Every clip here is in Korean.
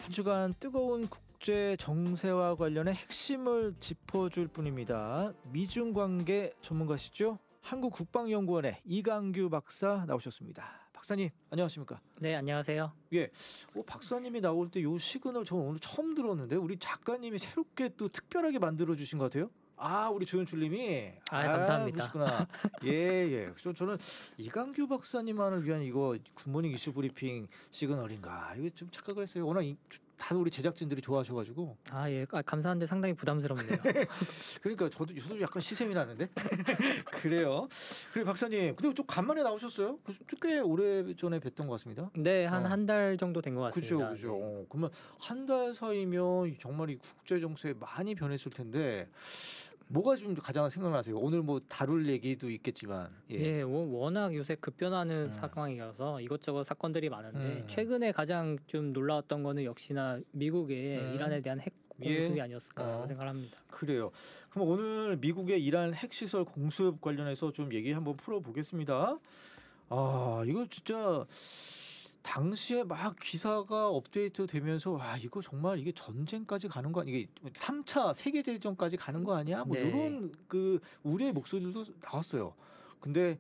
한 주간 뜨거운 국제 정세와 관련해 핵심을 짚어줄 분입니다. 미중 관계 전문가시죠? 한국국방연구원의 이강규 박사 나오셨습니다. 박사님 안녕하십니까? 네, 안녕하세요. 예, 박사님이 나올 때 요 시그널 저는 오늘 처음 들었는데 우리 작가님이 새롭게 또 특별하게 만들어 주신 것 같아요. 우리 조연출님이 감사합니다. 그러시구나. 예. 저는 이강규 박사님만을 위한 이거 굿모닝 이슈 브리핑 시그널인가 이거 좀 착각을 했어요. 워낙 다들 우리 제작진들이 좋아하셔가지고. 감사한데 상당히 부담스럽네요. 그러니까 저도 약간 시샘이 나는데. 그래요. 그래 박사님, 근데 좀 간만에 나오셨어요? 꽤 오래 전에 뵀던 것 같습니다. 네, 한 달 정도 된 것 같습니다. 그죠. 네. 그러면 한 달 사이면 정말 이 국제 정세 많이 변했을 텐데. 뭐가 좀 가장 생각나세요? 오늘 뭐 다룰 얘기도 있겠지만. 예, 워낙 요새 급변하는 상황이라서 이것저것 사건들이 많은데 최근에 가장 좀 놀라웠던 거는 역시나 미국의 이란에 대한 핵 공습이 아니었을까 생각합니다. 그래요. 그럼 오늘 미국의 이란 핵시설 공습 관련해서 좀 얘기 한번 풀어보겠습니다. 이거 진짜 당시에 막 기사가 업데이트 되면서 이거 정말 이게 전쟁까지 가는 거 아니야? 이게 3차 세계대전까지 가는 거 아니야? 뭐 이런 그 우려의 목소리도 나왔어요. 근데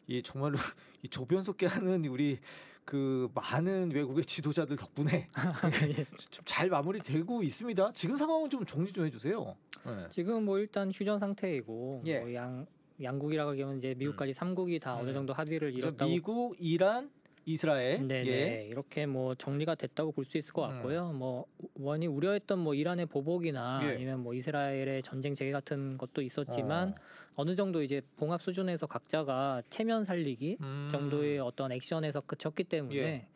이 정말로 이 조변석계 하는 우리 그 많은 외국의 지도자들 덕분에 좀 잘 마무리되고 있습니다. 지금 상황은 좀 정리 좀 해주세요. 네. 지금 뭐 일단 휴전 상태이고 뭐 양국이라고 하면 이제 미국까지 3국이 다 어느 정도 합의를 이뤘다고. 미국, 이란, 이스라엘. 네, 이렇게 뭐 정리가 됐다고 볼 수 있을 것 같고요. 뭐 원이 우려했던 뭐 이란의 보복이나 아니면 뭐 이스라엘의 전쟁 재개 같은 것도 있었지만 어느 정도 이제 봉합 수준에서 각자가 체면 살리기 정도의 어떤 액션에서 그쳤기 때문에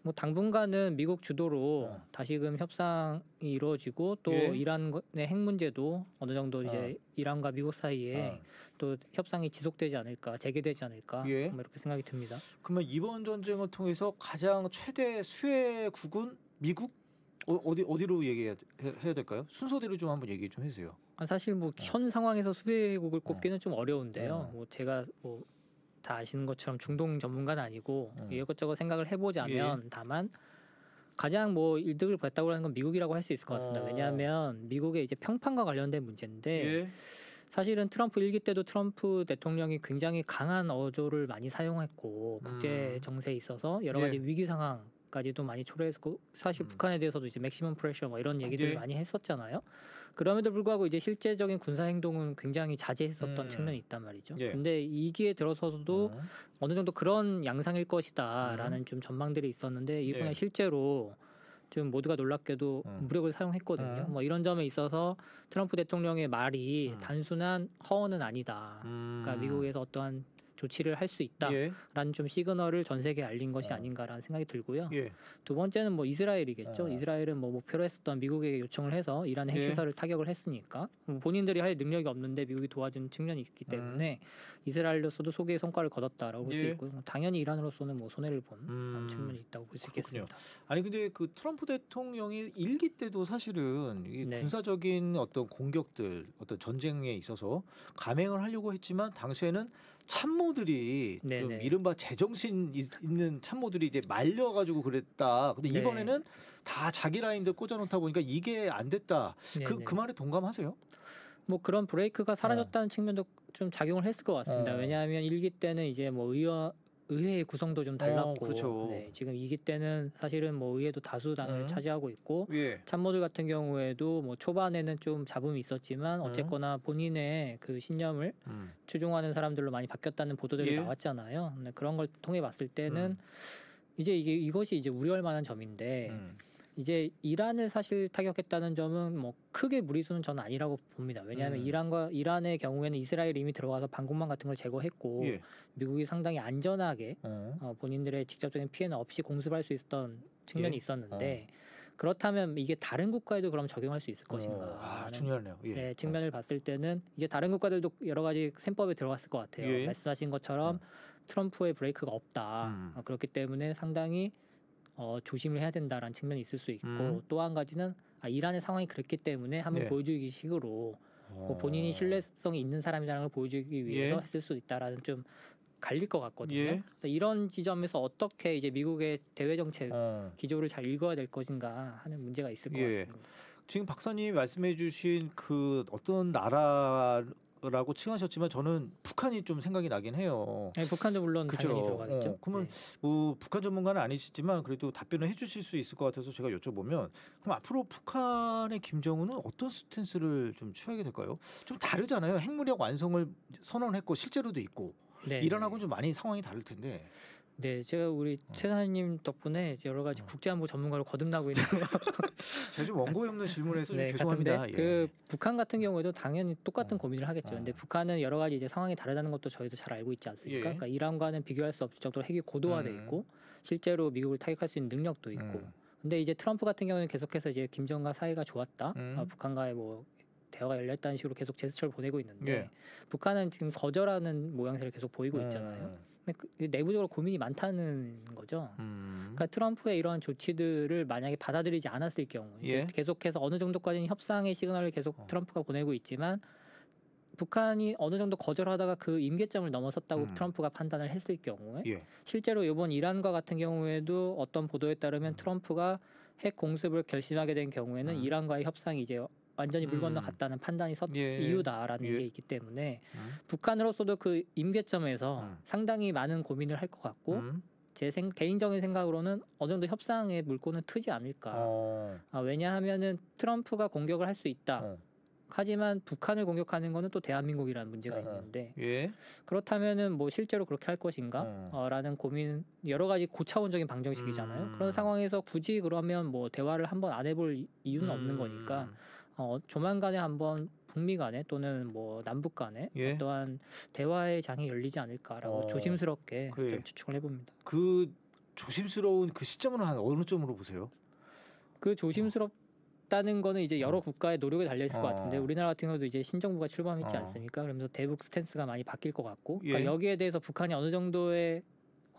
뭐 당분간은 미국 주도로 다시금 협상이 이루어지고 또 이란의 핵 문제도 어느 정도 이제 이란과 미국 사이에 또 협상이 지속되지 않을까, 재개되지 않을까 뭐 이렇게 생각이 듭니다. 그러면 이번 전쟁을 통해서 가장 최대 수혜국은 미국? 어디로 얘기해야 될까요? 순서대로 좀 한번 얘기 좀 해주세요. 사실 뭐 현 상황에서 수혜국을 꼽기는 좀 어려운데요. 뭐 제가 뭐 다 아시는 것처럼 중동 전문가는 아니고 이것저것 생각을 해보자면 다만 가장 뭐 이득을 봤다고 하는 건 미국이라고 할 수 있을 것 같습니다. 왜냐하면 미국의 이제 평판과 관련된 문제인데 사실은 트럼프 1기 때도 트럼프 대통령이 굉장히 강한 어조를 많이 사용했고 국제 정세에 있어서 여러 가지 위기 상황까지도 많이 초래했고 사실 북한에 대해서도 이제 맥시멈 프레셔 뭐 이런 얘기들을 많이 했었잖아요. 그럼에도 불구하고 이제 실제적인 군사 행동은 굉장히 자제했었던 측면이 있단 말이죠. 근데 2기에 들어서도 어느 정도 그런 양상일 것이다라는 좀 전망들이 있었는데 이번에 실제로 좀 모두가 놀랍게도 무력을 사용했거든요. 뭐 이런 점에 있어서 트럼프 대통령의 말이 단순한 허언은 아니다. 그러니까 미국에서 어떠한 조치를 할 수 있다라는 좀 시그널을 전 세계에 알린 것이 아닌가라는 생각이 들고요. 두 번째는 뭐 이스라엘이겠죠. 이스라엘은 뭐 목표로 했었던 미국에게 요청을 해서 이란의 핵시설을 타격을 했으니까 본인들이 할 능력이 없는데 미국이 도와준 측면이 있기 때문에 이스라엘로서도 소개의 성과를 거뒀다라고 볼 수 있고요. 당연히 이란으로서는 뭐 손해를 본 측면이 있다고 볼 수 있겠습니다. 아니 근데 그 트럼프 대통령이 1기 때도 사실은 이 군사적인 어떤 공격들, 어떤 전쟁에 있어서 감행을 하려고 했지만 당시에는 참모들이 좀 이른바 제정신 있는 참모들이 이제 말려가지고 그랬다. 근데 이번에는 다 자기 라인들 꽂아놓다 보니까 이게 안 됐다. 그 말에 동감하세요? 뭐 그런 브레이크가 사라졌다는 측면도 좀 작용을 했을 것 같습니다. 왜냐하면 1기 때는 이제 뭐 의회의 구성도 좀 달랐고 지금 2기 때는 사실은 뭐 의회도 다수당을 차지하고 있고 참모들 같은 경우에도 뭐 초반에는 좀 잡음이 있었지만 어쨌거나 본인의 그 신념을 추종하는 사람들로 많이 바뀌었다는 보도들이 나왔잖아요. 근데 그런 걸 통해 봤을 때는 이제 이것이 이제 우려할 만한 점인데 이제 이란을 사실 타격했다는 점은 뭐 크게 무리수는 저는 아니라고 봅니다. 왜냐하면 이란의 경우에는 이스라엘이 이미 들어가서 방공망 같은 걸 제거했고 미국이 상당히 안전하게 본인들의 직접적인 피해는 없이 공습할 수 있었던 측면이 있었는데 그렇다면 이게 다른 국가에도 그럼 적용할 수 있을 것인가? 중요하네요. 측면을 봤을 때는 이제 다른 국가들도 여러 가지 셈법에 들어갔을 것 같아요. 말씀하신 것처럼 트럼프의 브레이크가 없다. 그렇기 때문에 상당히 조심을 해야 된다라는 측면이 있을 수 있고 또 한 가지는 이란의 상황이 그랬기 때문에 한번 보여주기 식으로 뭐 본인이 신뢰성이 있는 사람이라는 걸 보여주기 위해서 했을 수 있다라는 좀 갈릴 것 같거든요. 예. 이런 지점에서 어떻게 이제 미국의 대외 정책 어. 기조를 잘 읽어야 될 것인가 하는 문제가 있을 것 예. 같습니다. 지금 박사님이 말씀해주신 그 어떤 나라라고 칭하셨지만 저는 북한이 좀 생각이 나긴 해요. 아니, 북한도 물론 그죠. 당연히 들어가겠죠. 그러면 네. 뭐 북한 전문가는 아니시지만 그래도 답변을 해주실 수 있을 것 같아서 제가 여쭤보면 그럼 앞으로 북한의 김정은은 어떤 스탠스를 좀 취하게 될까요? 좀 다르잖아요. 핵무력 완성을 선언했고 실제로도 있고 네. 이란하고는 좀 많이 상황이 다를 텐데. 네, 제가 우리 최사님 덕분에 여러 가지 국제안보 전문가로 거듭나고 있는 제가 좀 원고에 없는 질문에서 좀 네, 죄송합니다. 같은데 그 북한 같은 경우에도 당연히 똑같은 고민을 하겠죠. 어. 근데 북한은 여러 가지 이제 상황이 다르다는 것도 저희도 잘 알고 있지 않습니까? 예. 그러니까 이란과는 비교할 수 없을 정도로 핵이 고도화돼 있고 실제로 미국을 타격할 수 있는 능력도 있고. 근데 이제 트럼프 같은 경우는 계속해서 이제 김정은과 사이가 좋았다, 북한과의 뭐 대화가 열렸다는 식으로 계속 제스처를 보내고 있는데 예. 북한은 지금 거절하는 모양새를 계속 보이고 있잖아요. 근데 내부적으로 고민이 많다는 거죠. 그러니까 트럼프의 이러한 조치들을 만약에 받아들이지 않았을 경우 예. 계속해서 어느 정도까지는 협상의 시그널을 계속 트럼프가 보내고 있지만 북한이 어느 정도 거절하다가 그 임계점을 넘어섰다고 트럼프가 판단을 했을 경우에 예. 실제로 이번 이란과 같은 경우에도 어떤 보도에 따르면 트럼프가 핵 공습을 결심하게 된 경우에는 이란과의 협상이 이제 완전히 물 건너갔다는 판단이 예. 이유다라는 예. 게 있기 때문에 북한으로서도 그 임계점에서 상당히 많은 고민을 할 것 같고 제 개인적인 생각으로는 어느 정도 협상의 물꼬는 트지 않을까. 왜냐하면은 트럼프가 공격을 할 수 있다. 하지만 북한을 공격하는 거는 또 대한민국이라는 문제가 있는데 예. 그렇다면은 뭐 실제로 그렇게 할 것인가? 라는 고민 여러 가지 고차원적인 방정식이잖아요. 그런 상황에서 굳이 그러면 뭐 대화를 한번 안 해볼 이유는 없는 거니까 조만간에 한번 북미 간에 또는 뭐 남북 간에 예. 어떠한 대화의 장이 열리지 않을까라고 조심스럽게 그래. 좀 추측을 해봅니다. 그 조심스러운 그 시점은 한 어느 점으로 보세요? 그 조심스럽다는 거는 이제 여러 국가의 노력에 달려 있을 것 같은데 우리나라 같은 경우도 이제 신정부가 출범했지 않습니까? 그러면서 대북 스탠스가 많이 바뀔 것 같고 그러니까 여기에 대해서 북한이 어느 정도의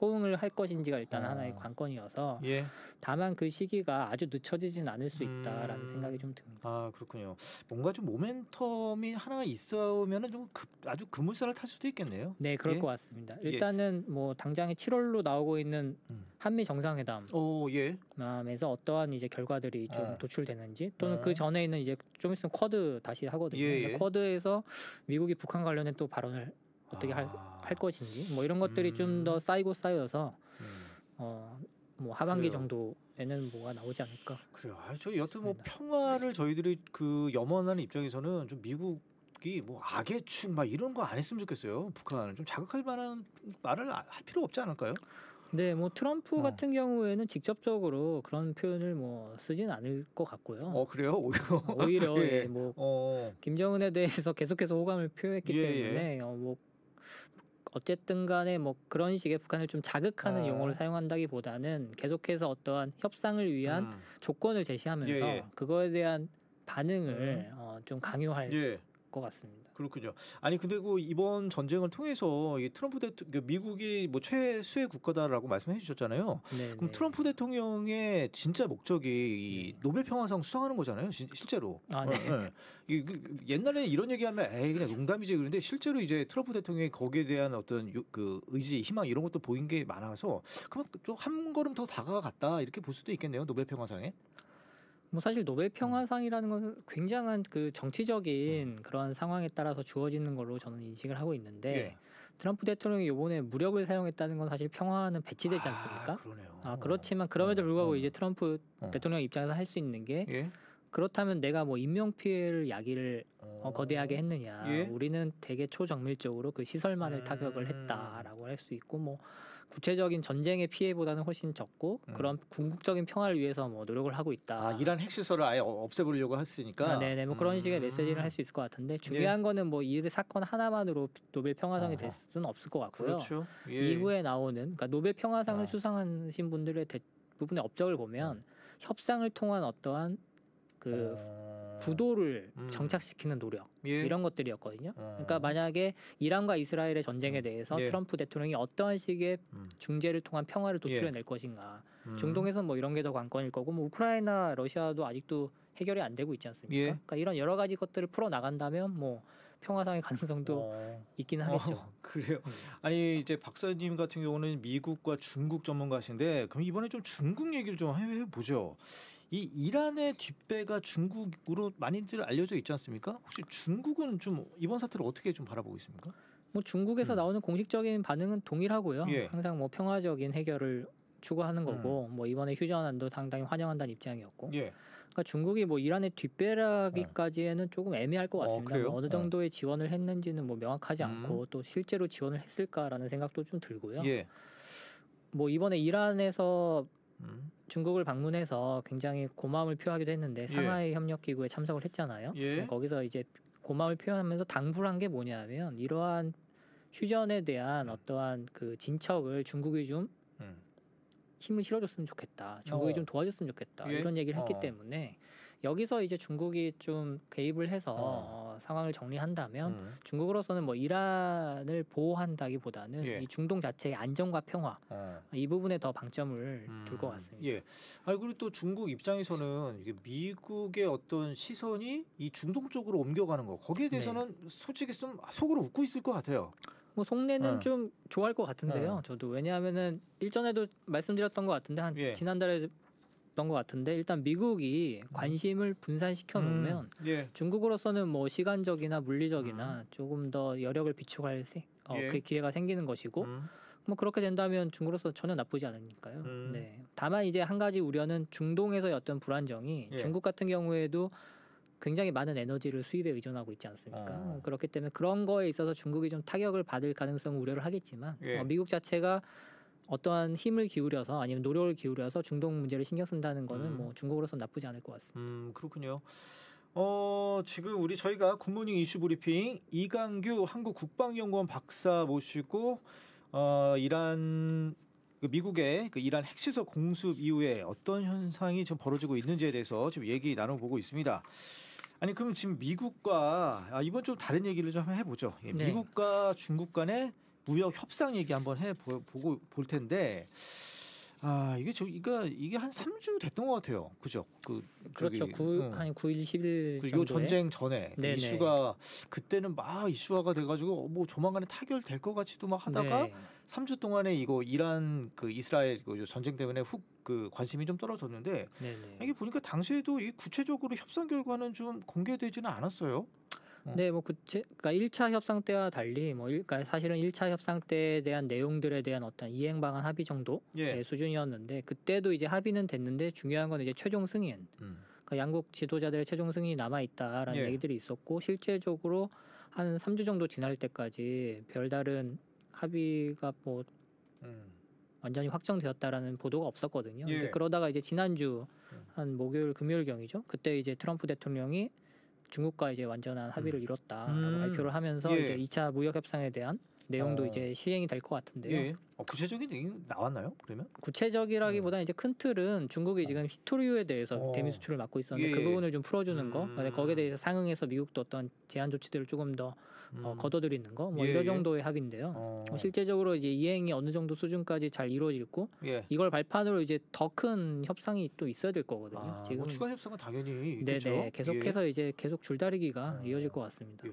호응을 할 것인지가 일단 하나의 관건이어서 예. 다만 그 시기가 아주 늦춰지진 않을 수 있다라는 생각이 좀 듭니다. 아 그렇군요. 뭔가 좀 모멘텀이 하나 있으면은 좀 아주 급물살을 탈 수도 있겠네요. 네, 그럴 예? 것 같습니다. 일단은 뭐 당장에 7월로 나오고 있는 한미 정상회담 예. 에서 어떠한 이제 결과들이 좀 도출되는지 또는 그 전에 있는 이제 좀 있으면 쿼드 다시 하거든요. 예. 쿼드에서 미국이 북한 관련된 또 발언을 어떻게 할 것인지 뭐 이런 것들이 좀 더 쌓여서 뭐 하반기 그래요. 정도에는 뭐가 나오지 않을까. 그래요. 저 여튼 뭐 평화를 저희들이 그 염원하는 입장에서는 좀 미국이 뭐 악의 축 막 이런 거 안 했으면 좋겠어요. 북한을 좀 자극할 만한 말을 할 필요 없지 않을까요? 네, 뭐 트럼프 같은 경우에는 직접적으로 그런 표현을 뭐 쓰진 않을 것 같고요. 그래요? 오히려 예. 뭐 김정은에 대해서 계속해서 호감을 표했기 때문에 뭐 어쨌든 간에 뭐 그런 식의 북한을 좀 자극하는 용어를 사용한다기보다는 계속해서 어떠한 협상을 위한 조건을 제시하면서 그거에 대한 반응을 좀 강요할 것 같습니다. 그렇군요. 아니 근데 그 이번 전쟁을 통해서 이 트럼프 대통령 미국이 뭐 최수의 국가다라고 말씀해 주셨잖아요. 그럼 트럼프 대통령의 진짜 목적이 이 노벨 평화상 수상하는 거잖아요. 실제로. 옛날에 이런 얘기하면 에이 그냥 농담이지 그런데 실제로 이제 트럼프 대통령이 거기에 대한 어떤 그 의지, 희망 이런 것도 보인 게 많아서 그럼 좀 한 걸음 더 다가갔다 이렇게 볼 수도 있겠네요. 노벨 평화상에. 뭐 사실 노벨 평화상이라는 것은 굉장한 그 정치적인 그런 상황에 따라서 주어지는 걸로 저는 인식을 하고 있는데 트럼프 대통령이 이번에 무력을 사용했다는 건 사실 평화는 배치되지 않습니까? 그러네요. 그렇지만 그럼에도 불구하고 이제 트럼프 대통령 입장에서 할 수 있는 게 그렇다면 내가 뭐 인명 피해를 야기를 거대하게 했느냐? 우리는 되게 초정밀적으로 그 시설만을 타격을 했다라고 할 수 있고 뭐 구체적인 전쟁의 피해보다는 훨씬 적고 그런 궁극적인 평화를 위해서 뭐 노력을 하고 있다. 이란 핵시설을 아예 없애보려고 했으니까. 네네, 뭐 그런 식의 메시지를 할 수 있을 것 같은데 중요한 거는 뭐 이 사건 하나만으로 노벨 평화상이 될 수는 없을 것 같고요. 그렇죠. 이후에 나오는 그러니까 노벨 평화상을 수상하신 분들의 대부분의 업적을 보면 협상을 통한 어떠한 그 구도를 정착시키는 노력 이런 것들이었거든요. 그러니까 만약에 이란과 이스라엘의 전쟁에 대해서 트럼프 대통령이 어떠한 식의 중재를 통한 평화를 도출해낼 것인가. 중동에서는 뭐 이런 게 더 관건일 거고 뭐 우크라이나, 러시아도 아직도 해결이 안 되고 있지 않습니까? 그러니까 이런 여러 가지 것들을 풀어 나간다면 뭐 평화상의 가능성도 있긴 하겠죠. 그래요. 아니 이제 박사님 같은 경우는 미국과 중국 전문가신데 그럼 이번에 좀 중국 얘기를 좀 해보죠. 이 이란의 뒷배가 중국으로 많이들 알려져 있지 않습니까? 혹시 중국은 좀 이번 사태를 어떻게 좀 바라보고 있습니까? 뭐 중국에서 나오는 공식적인 반응은 동일하고요. 예. 항상 뭐 평화적인 해결을 추구하는 거고 뭐 이번에 휴전안도 상당히 환영한다는 입장이었고. 예. 그러니까 중국이 뭐 이란의 뒷배라기까지는 조금 애매할 것 같습니다. 그래요? 뭐 어느 정도의 지원을 했는지는 뭐 명확하지 않고 또 실제로 지원을 했을까라는 생각도 좀 들고요. 예. 뭐 이번에 이란에서 중국을 방문해서 굉장히 고마움을 표하기도 했는데 상하이 협력기구에 참석을 했잖아요. 예. 거기서 이제 고마움을 표현하면서 당부를 한 게 뭐냐면 이러한 휴전에 대한 어떠한 그 진척을 중국이 좀 힘을 실어줬으면 좋겠다. 중국이 좀 도와줬으면 좋겠다. 예. 이런 얘기를 했기 때문에 여기서 이제 중국이 좀 개입을 해서 상황을 정리한다면 중국으로서는 뭐 이란을 보호한다기보다는 예. 이 중동 자체의 안정과 평화 이 부분에 더 방점을 둘 것 같습니다. 예. 아 그리고 또 중국 입장에서는 이게 미국의 어떤 시선이 이 중동 쪽으로 옮겨가는 거 거기에 대해서는 솔직히 좀 속으로 웃고 있을 것 같아요. 뭐 속내는 좀 좋아할 것 같은데요. 저도 왜냐하면은 일전에도 말씀드렸던 것 같은데 한 지난달에 던 것 같은데 일단 미국이 관심을 분산시켜 놓으면 중국으로서는 뭐 시간적이나 물리적이나 조금 더 여력을 비축할 그 기회가 생기는 것이고 뭐 그렇게 된다면 중국으로서 전혀 나쁘지 않으니까요. 네. 다만 이제 한 가지 우려는 중동에서의 어떤 불안정이 중국 같은 경우에도 굉장히 많은 에너지를 수입에 의존하고 있지 않습니까? 그렇기 때문에 그런 거에 있어서 중국이 좀 타격을 받을 가능성을 우려를 하겠지만 미국 자체가 어떠한 힘을 기울여서 아니면 노력을 기울여서 중동 문제를 신경 쓴다는 거는 뭐 중국으로서 나쁘지 않을 것 같습니다. 그렇군요. 지금 저희가 굿모닝 이슈 브리핑 이강규 한국국방연구원 박사 모시고 이란 미국의 그 이란 핵시설 공습 이후에 어떤 현상이 지금 벌어지고 있는지에 대해서 지금 얘기 나눠보고 있습니다. 아니 그럼 지금 미국과 이번 좀 다른 얘기를 좀 해보죠. 예, 네. 미국과 중국 간의 무역 협상 얘기 한번 해보고 볼 텐데 이게 한 3주 됐던 것 같아요. 그죠? 그렇죠. 한 9일 10일 요 정도에 전쟁 전에 그 이슈가 그때는 막 이슈화가 돼가지고 뭐 조만간에 타결될 것 같지도 막 하다가 3주 동안에 이거 이란 그 이스라엘 그 전쟁 때문에 그 관심이 좀 떨어졌는데 이게 보니까 당시에도 이 구체적으로 협상 결과는 좀 공개되지는 않았어요. 네, 뭐 그러니까 1차 협상 때와 달리 그러니까 사실은 1차 협상 때에 대한 내용들에 대한 어떤 이행 방안 합의 정도의 수준이었는데 그때도 이제 합의는 됐는데 중요한 건 이제 최종 승인. 그러니까 양국 지도자들의 최종 승인이 남아 있다라는 얘기들이 있었고 실제적으로 한 3주 정도 지날 때까지 별다른 합의가 뭐 완전히 확정되었다라는 보도가 없었거든요. 근데 그러다가 이제 지난주 한 목요일 금요일경이죠. 그때 이제 트럼프 대통령이 중국과 이제 완전한 합의를 이뤘다라고 발표를 하면서 이제 2차 무역 협상에 대한 내용도 이제 시행이 될 것 같은데요. 구체적인 내용이 나왔나요? 그러면? 구체적이라기보다는 이제 큰 틀은 중국이 지금 히토류에 대해서 대미 수출을 막고 있었는데 그 부분을 좀 풀어주는 거, 거기에 대해서 상응해서 미국도 어떤 제한 조치들을 조금 더 걷어들이는 거, 뭐 이런 정도의 합의인데요. 실제적으로 이제 이행이 어느 정도 수준까지 잘 이루어지고 이걸 발판으로 이제 더 큰 협상이 또 있어야 될 거거든요. 지금 뭐 추가 협상은 당연히 있겠죠. 네네, 계속해서 이제 계속 줄다리기가 이어질 것 같습니다.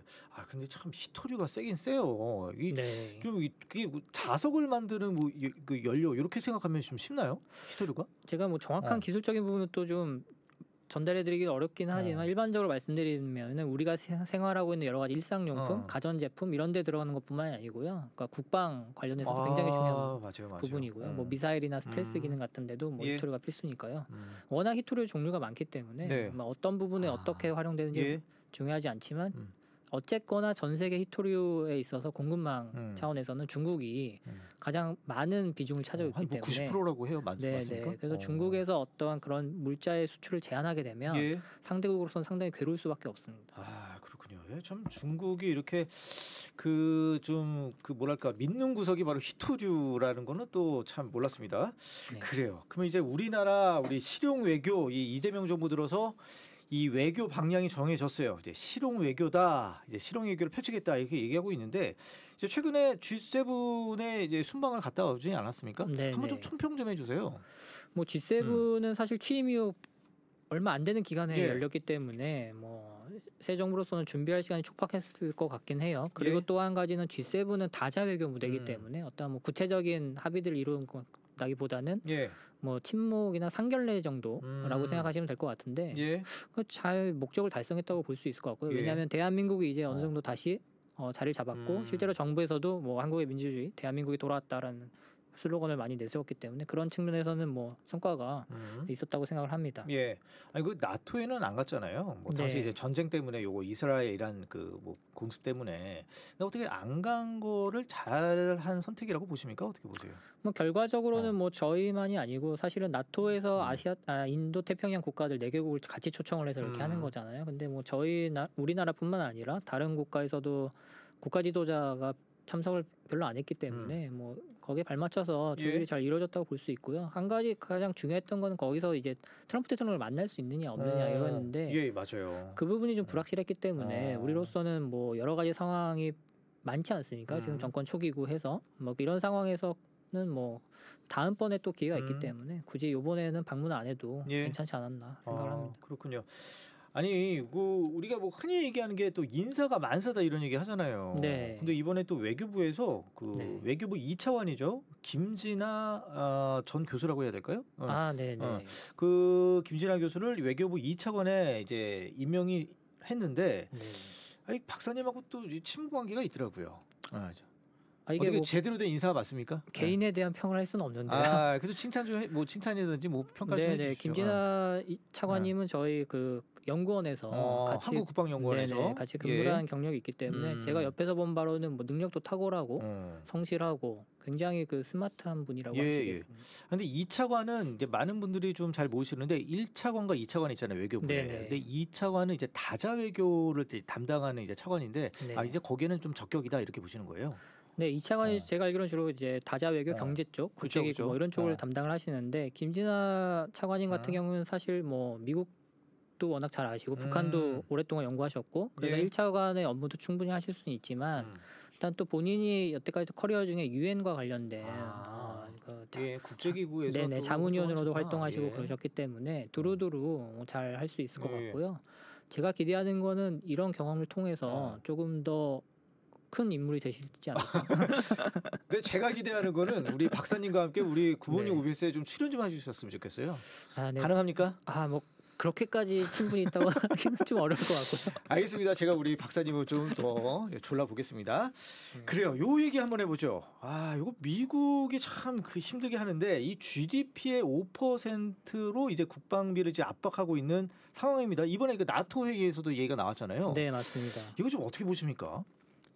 근데 참 히토류가 세긴 세요. 네. 좀 그게 뭐 자석을 만드는 뭐 그 연료 이렇게 생각하면 좀 쉽나요? 히토류가? 제가 뭐 정확한 기술적인 부분은 또 좀 전달해드리기 어렵긴 하지만 일반적으로 말씀드리면 우리가 생활하고 있는 여러 가지 일상용품, 가전제품 이런 데 들어가는 것뿐만이 아니고요. 그러니까 국방 관련해서도 굉장히 중요한 맞아요. 부분이고요. 뭐 미사일이나 스텔스 기능 같은 데도 뭐 히토류가 필수니까요. 워낙 히토류 종류가 많기 때문에 뭐 어떤 부분에 어떻게 활용되는지 중요하지 않지만 어쨌거나 전 세계 히토류에 있어서 공급망 차원에서는 중국이 가장 많은 비중을 차지하고 있기 때문에 90%라고 해요, 맞습니까? 그래서 중국에서 어떠한 그런 물자의 수출을 제한하게 되면 상대국으로서는 상당히 괴로울 수밖에 없습니다. 그렇군요. 참 중국이 이렇게 뭐랄까 믿는 구석이 바로 히토류라는 거는 또 참 몰랐습니다. 그래요. 그러면 이제 우리 실용 외교 이재명 정부 들어서 이 외교 방향이 정해졌어요. 이제 실용 외교다. 이제 실용 외교를 펼치겠다 이렇게 얘기하고 있는데 이제 최근에 G7에 이제 순방을 갔다 오지 않았습니까? 한번 좀 총평 좀 해주세요. 뭐 G7은 사실 취임 이후 얼마 안 되는 기간에 열렸기 때문에 뭐 새 정부로서는 준비할 시간이 촉박했을 것 같긴 해요. 그리고 예. 또 한 가지는 G7은 다자 외교 무대이기 때문에 어떤 뭐 구체적인 합의들을 이룬 것보다는 예. 뭐 친목이나 상견례 정도라고 생각하시면 될 것 같은데 예. 잘 목적을 달성했다고 볼 수 있을 것 같고요. 예. 왜냐하면 대한민국이 이제 어느 정도 다시 자리를 잡았고 실제로 정부에서도 뭐 한국의 민주주의, 대한민국이 돌아왔다라는 슬로건을 많이 내세웠기 때문에 그런 측면에서는 뭐 성과가 있었다고 생각을 합니다. 예. 아니 그 나토에는 안 갔잖아요. 뭐 당시 네. 이제 전쟁 때문에 요거 이스라엘 이란 그 뭐 공습 때문에 근데 어떻게 안 간 거를 잘한 선택이라고 보십니까? 어떻게 보세요? 뭐 결과적으로는 뭐 저희만이 아니고 사실은 나토에서 인도 태평양 국가들 4개국을 같이 초청을 해서 이렇게 하는 거잖아요. 근데 뭐 우리나라뿐만 아니라 다른 국가에서도 국가 지도자가 참석을 별로 안 했기 때문에 뭐 거기에 발맞춰서 조율이 예. 잘 이루어졌다고 볼 수 있고요. 한 가지 가장 중요했던 거는 거기서 이제 트럼프 대통령을 만날 수 있느냐 없느냐 이러는데 예, 맞아요. 그 부분이 좀 불확실했기 때문에 우리로서는 뭐 여러 가지 상황이 많지 않습니까? 지금 정권 초기고 해서 뭐 이런 상황에서는 뭐 다음번에 또 기회가 있기 때문에 굳이 이번에는 방문 안 해도 예. 괜찮지 않았나 생각을 합니다. 그렇군요. 아니, 그 우리가 뭐 흔히 얘기하는 게 또 인사가 만사다 이런 얘기 하잖아요. 네. 근데 이번에 또 외교부에서 그 네. 외교부 2차관이죠. 김진아 전 교수라고 해야 될까요? 네네. 그 김진아 교수를 외교부 2차관에 이제 임명이 했는데 네. 아니, 박사님하고 또 친분 관계가 있더라고요. 이게 어떻게 뭐 제대로 된 인사가 맞습니까? 개인에 대한 평을 할 수는 없는데요. 그래도 칭찬 좀 뭐 칭찬이든지 뭐 평가 좀 네네. 해주시죠. 김진아 차관님은 저희 그 연구원에서 같이 한국국방연구원에서 네네, 같이 근무를 한 경력이 있기 때문에 제가 옆에서 본 바로는 뭐 능력도 탁월하고 성실하고 굉장히 그 스마트한 분이라고 할 수 있겠습니다. 근데 2차관은 이제 많은 분들이 좀 잘 모르시는데 1차관과 2차관 있잖아요, 외교부에. 네네. 근데 2차관은 이제 다자 외교를 담당하는 이제 차관인데 네. 이제 거기에는 좀 적격이다 이렇게 보시는 거예요. 네, 이 차관이 제가 알기로는 주로 이제 다자 외교 경제 쪽, 국제기구 그쵸. 뭐 이런 쪽을 담당을 하시는데 김진아 차관님 같은 경우는 사실 뭐 미국도 워낙 잘 아시고 북한도 오랫동안 연구하셨고 그래서 예. 1차관의 업무도 충분히 하실 수는 있지만 일단 또 본인이 여태까지 커리어 중에 유엔과 관련된 국제기구에서 네네 자문위원으로도 활동하셨구나. 활동하시고 그러셨기 때문에 두루두루 잘 할 수 있을 것 같고요. 제가 기대하는 거는 이런 경험을 통해서 조금 더 큰 인물이 되시지 않을까. 근데 제가 기대하는 거는 우리 박사님과 함께 우리 구본용 네. OBS에 좀 출연 좀 해주셨으면 좋겠어요. 네. 가능합니까? 뭐 그렇게까지 친분이 있다고 하기는 좀 어려울 것 같고요. 알겠습니다. 제가 우리 박사님을 좀 더 졸라보겠습니다. 그래요. 요 얘기 한번 해보죠. 이거 미국이 참 그 힘들게 하는데 이 GDP의 5%로 이제 국방비를 이제 압박하고 있는 상황입니다. 이번에 그 나토 회의에서도 얘기가 나왔잖아요. 네, 맞습니다. 이거 좀 어떻게 보십니까?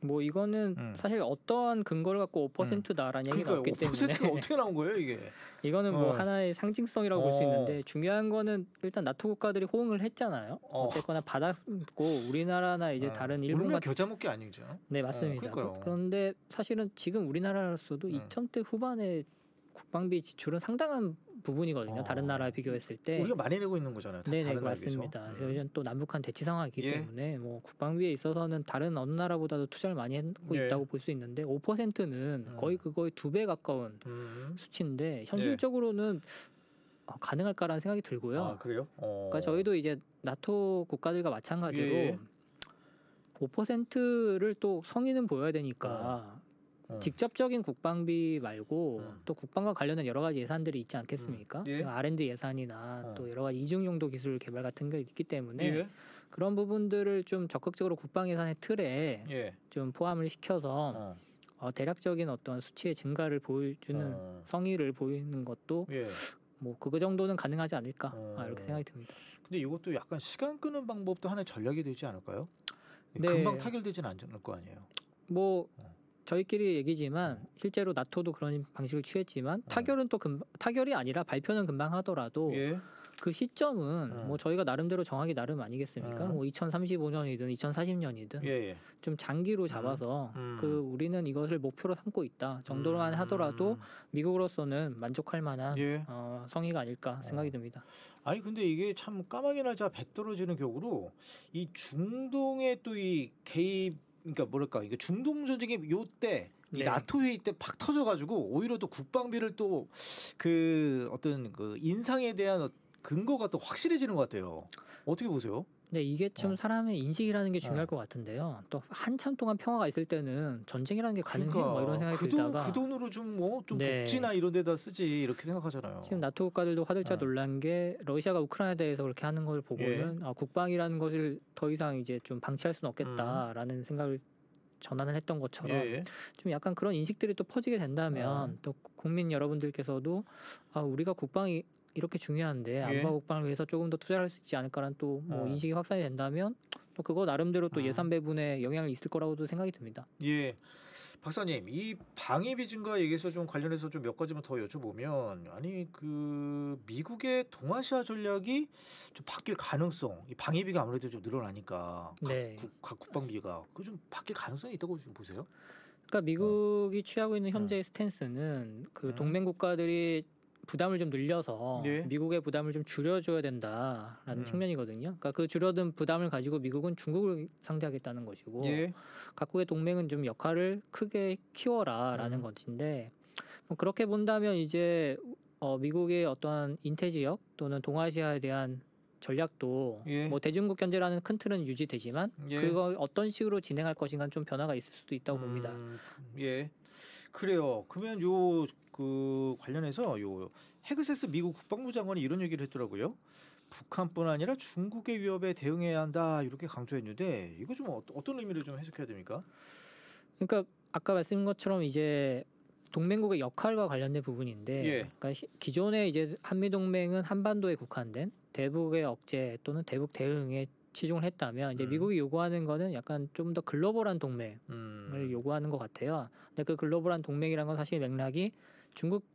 뭐 이거는 사실 어떠한 근거를 갖고 5%다라는 얘기가 없기 때문에 5%가 어떻게 나온 거예요, 이게? 이거는 뭐 하나의 상징성이라고 볼 수 있는데 중요한 거는 일단 나토 국가들이 호응을 했잖아요. 어쨌거나 받았고 우리나라나 이제 다른 일본 물론 같은 겨자 먹기 아니죠. 네, 맞습니다. 그런데 사실은 지금 우리나라로서도 2000대 후반에 국방비 지출은 상당한 부분이거든요. 다른 나라에 비교했을 때 우리가 많이 내고 있는 거잖아요. 네네, 다른 맞습니다. 저희는 또 남북한 대치 상황이기 때문에 뭐 국방비에 있어서는 다른 어느 나라보다도 투자를 많이 하고 있다고 볼 수 있는데 5%는 거의 그거의 2배 가까운 수치인데 현실적으로는 가능할까라는 생각이 들고요. 그래요? 그러니까 저희도 이제 나토 국가들과 마찬가지로 5%를 또 성의는 보여야 되니까 직접적인 국방비 말고 또 국방과 관련된 여러 가지 예산들이 있지 않겠습니까? R&D 예산이나 또 여러 가지 이중용도 기술 개발 같은 게 있기 때문에 그런 부분들을 좀 적극적으로 국방 예산의 틀에 좀 포함을 시켜서 대략적인 어떤 수치의 증가를 보여주는 성의를 보이는 것도 뭐 그거 정도는 가능하지 않을까 이렇게 생각이 듭니다. 근데 이것도 약간 시간 끄는 방법도 하나의 전략이 되지 않을까요? 네. 금방 타결되지는 않을 거 아니에요. 뭐 저희끼리 얘기지만 실제로 나토도 그런 방식을 취했지만 타결은 또 타결이 아니라 발표는 금방 하더라도 그 시점은 뭐 저희가 나름대로 정하기 나름 아니겠습니까? 뭐 2035년이든 2040년이든 좀 장기로 잡아서 그 우리는 이것을 목표로 삼고 있다 정도로만 하더라도 미국으로서는 만족할 만한 성의가 아닐까 생각이 듭니다. 아니 근데 이게 참 까마귀 날짜 배 떨어지는 격으로 이 중동의 또 이 개입 그러니까 뭐랄까 이게 중동 전쟁이 요때 이 나토 회의 때 팍 터져가지고 오히려 또 국방비를 또 그 어떤 그 인상에 대한 근거가 또 확실해지는 것 같아요. 어떻게 보세요? 근데 이게 좀 사람의 인식이라는 게 중요할 것 같은데요. 또 한참 동안 평화가 있을 때는 전쟁이라는 게 가능해 뭐 이런 생각이 들다가 그 돈으로 좀 좀 네. 복지나 이런 데다 쓰지 이렇게 생각하잖아요. 지금 나토 국가들도 화들짝 놀란 게 러시아가 우크라이나에 대해서 그렇게 하는 걸 보고는 국방이라는 것을 더 이상 이제 좀 방치할 수는 없겠다라는 생각을 전환을 했던 것처럼 좀 약간 그런 인식들이 또 퍼지게 된다면 또 국민 여러분들께서도 우리가 국방이 이렇게 중요한데 안보 국방을 위해서 조금 더 투자를 할 수 있지 않을까라는 또 뭐 인식이 확산이 된다면 또 그거 나름대로 또 예산 배분에 영향이 있을 거라고도 생각이 듭니다. 예. 박사님, 이 방위비 증가 얘기해서 좀 관련해서 좀 몇 가지만 더 여쭤보면, 아니 그 미국의 동아시아 전략이 좀 바뀔 가능성, 이 방위비가 아무래도 좀 늘어나니까 각 국방비가 그 좀 바뀔 가능성이 있다고 좀 보세요? 그러니까 미국이 취하고 있는 현재의 스탠스는 그 동맹 국가들이 부담을 좀 늘려서 미국의 부담을 좀 줄여줘야 된다라는 측면이거든요. 그러니까 그 줄어든 부담을 가지고 미국은 중국을 상대하겠다는 것이고 각국의 동맹은 좀 역할을 크게 키워라라는 것인데 뭐 그렇게 본다면 이제 미국의 어떠한 인태 지역 또는 동아시아에 대한 전략도 뭐 대중국 견제라는 큰 틀은 유지되지만 그거 어떤 식으로 진행할 것인가 좀 변화가 있을 수도 있다고 봅니다. 예, 그래요. 그러면 그 관련해서 헤그세스 미국 국방부 장관이 이런 얘기를 했더라고요. 북한뿐 아니라 중국의 위협에 대응해야 한다 이렇게 강조했는데 이거 좀 어떤 의미를 좀 해석해야 됩니까? 그러니까 아까 말씀인 것처럼 이제 동맹국의 역할과 관련된 부분인데, 그러니까 기존에 이제 한미 동맹은 한반도에 국한된 대북의 억제 또는 대북 대응에 치중을 했다면 이제 미국이 요구하는 거는 약간 좀 더 글로벌한 동맹을 요구하는 것 같아요. 근데 그 글로벌한 동맹이란 건 사실 맥락이 중국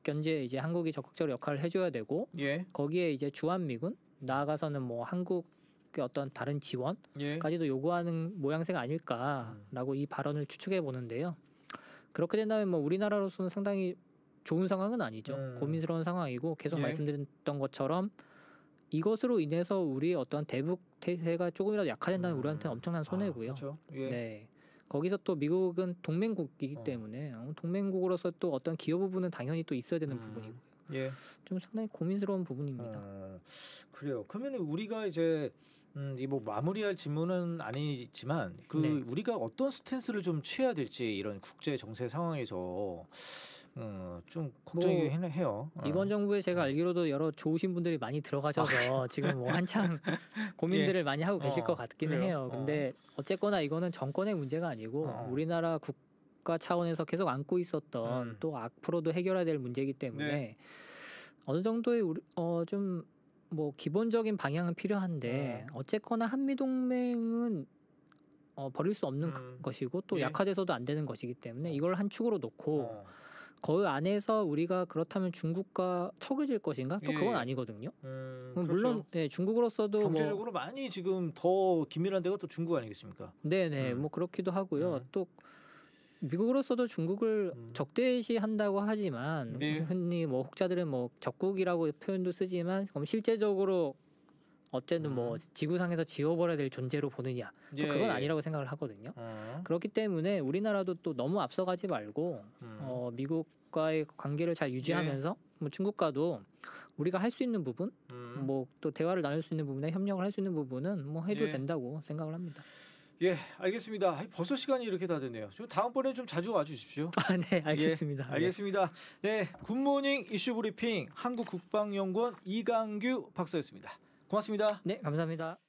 견제에 이제 한국이 적극적으로 역할을 해줘야 되고 거기에 이제 주한미군 나아가서는 뭐 한국의 어떤 다른 지원까지도 요구하는 모양새가 아닐까라고 이 발언을 추측해 보는데요. 그렇게 된다면 뭐 우리나라로서는 상당히 좋은 상황은 아니죠. 고민스러운 상황이고 계속 말씀드렸던 것처럼 이것으로 인해서 우리의 어떤 대북 태세가 조금이라도 약화된다면 우리한테는 엄청난 손해고요. 그렇죠. 네. 거기서 또 미국은 동맹국이기 때문에 동맹국으로서 또 어떤 기여 부분은 당연히 또 있어야 되는 부분이고요. 좀 상당히 고민스러운 부분입니다. 그래요. 그러면 우리가 이제 이 뭐 마무리할 질문은 아니지만 우리가 어떤 스탠스를 좀 취해야 될지 이런 국제 정세 상황에서 좀 걱정이 해요. 이번 정부에 제가 알기로도 여러 좋으신 분들이 많이 들어가셔서 지금 뭐 한창 고민들을 많이 하고 계실 것 같기는 해요. 근데 어쨌거나 이거는 정권의 문제가 아니고 우리나라 국가 차원에서 계속 안고 있었던 또 앞으로도 해결해야 될 문제이기 때문에 어느 정도의 좀 뭐 기본적인 방향은 필요한데 어쨌거나 한미 동맹은 버릴 수 없는 것이고 또 약화돼서도 안 되는 것이기 때문에 이걸 한 축으로 놓고 그 안에서 우리가 그렇다면 중국과 척을 질 것인가? 또 그건 아니거든요. 물론 중국으로서도 경제적으로 많이 지금 더 긴밀한 데가 또 중국 아니겠습니까? 네네 뭐 그렇기도 하고요. 또 미국으로서도 중국을 적대시한다고 하지만 흔히 뭐 혹자들은 뭐 적국이라고 표현도 쓰지만 그럼 실제적으로 어쨌든 뭐 지구상에서 지워버려야 될 존재로 보느냐 또 그건 아니라고 생각을 하거든요. 그렇기 때문에 우리나라도 또 너무 앞서가지 말고 미국과의 관계를 잘 유지하면서 뭐 중국과도 우리가 할 수 있는 부분 뭐 또 대화를 나눌 수 있는 부분에 협력을 할 수 있는 부분은 뭐 해도 된다고 생각을 합니다. 예, 알겠습니다. 벌써 시간이 이렇게 다 됐네요. 좀 다음번에 좀 자주 와주십시오. 네, 알겠습니다. 알겠습니다. 네, 굿모닝 이슈 브리핑 한국국방연구원 이강규 박사였습니다. 고맙습니다. 네, 감사합니다.